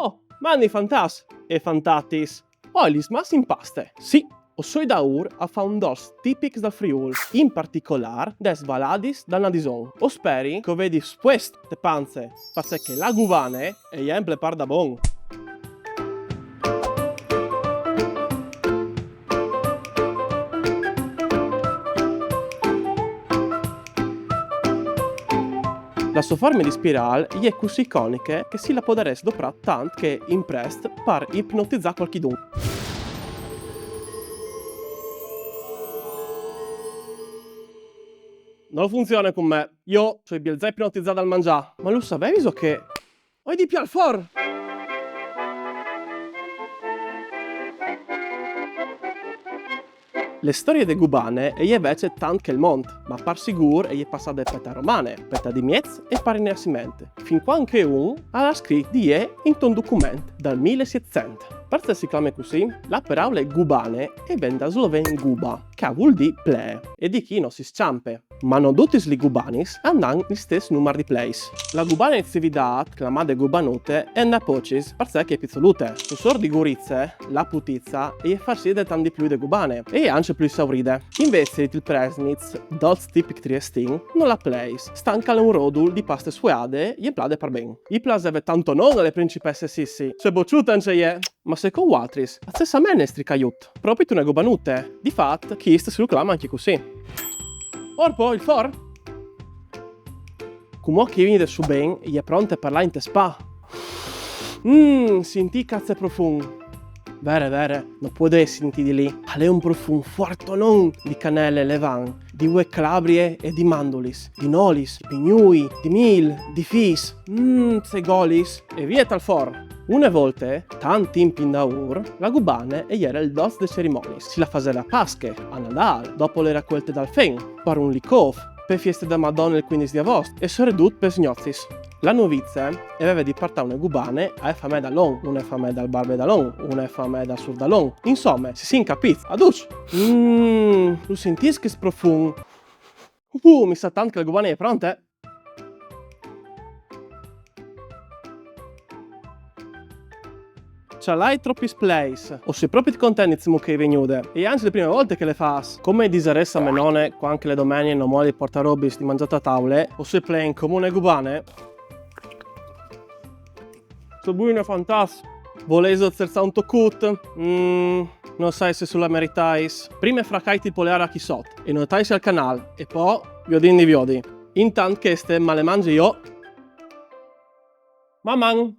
Oh, mani fantas e fantatis. Olis mas in paste. Sì, o soi da a fa un dos tipics dal Friul, in particolar des valadis dal Nadison. O speri che vedi spuest te panze, che la guvane e emple par da bon. La sua forma di spirale è così iconica che si la può dare sdopra tant che in prest par ipnotizzare qualchidun. Non funziona con me. Io sono bielzà ipnotizzato al mangià. Ma lo sapevi so che ho di più al for? Le storie de Gubane e invece tant che il mont, ma par sigur e passate peta romane, peta di miez e par inersimente. Fin qua anche un ha scritto di in un documento dal 1700. Per si chiama così, la parola Gubane e viene da sloven Guba, che vuol dire play, e di chi non si sciampe. Ma non tutti gli gubanis hanno il stesso numero di plays. La gubana attività, chiamata gubanute, è una pocis, perché è pizzolute. Su sor di gurizze, la putizza e farsi di tanti più di gubane, e anche più esaurite. Invece il presnitz, dolz tipic triestin, non la plays, stanca un rodul di paste suade e plade per ben. I plaseve tanto non alle principesse sissi, se bocciute anche è. Ma secondo Watris, la stessa menestri caiut, proprio tu ne gubanute. Di fatto, chi si reclama anche così. Orpo, il for? Come che viene su ben, e è pronto a parlare in te spa. Senti cazzo profumo. Vere, non può sentire di lì. Ha un profumo forte non di cannelle levan, di ue calabrie e di mandolis, di nolis, di pignui, di mil, di fis. Segolis. E via tal for. Una volta, tanti in Pindaur, la gubane e era il dos de cerimonis. Si la faceva a Pasche, a Nadal, dopo le raccolte dal fen, per un licov, per feste da Madonna il 15 di agosto e soredut per sgnozzis. La novizia aveva di portare una gubane a fame dall'on, una fame dal barbedalon, una fame dal surdalon. Insomma, si incapizza. Aduc! Lo sentis che sprofum. Mi sa tanto che la gubane è pronta. Ce l'hai troppi plays, o sei proprio contenti che venude, e anche le prime volte che le fas. Come disaressa menone, qua anche le domeniche non muovi porta robis di mangiato a tavole, o sei play in comune gubane. So buono fantastico. Voleso zerzare un tocut? Non sai se sulla meritais. Prima fracaiti il poleare a chi sot, e notaisi al canale, e poi viodin di viodi. Intanto che ste ma le mangi io. Maman!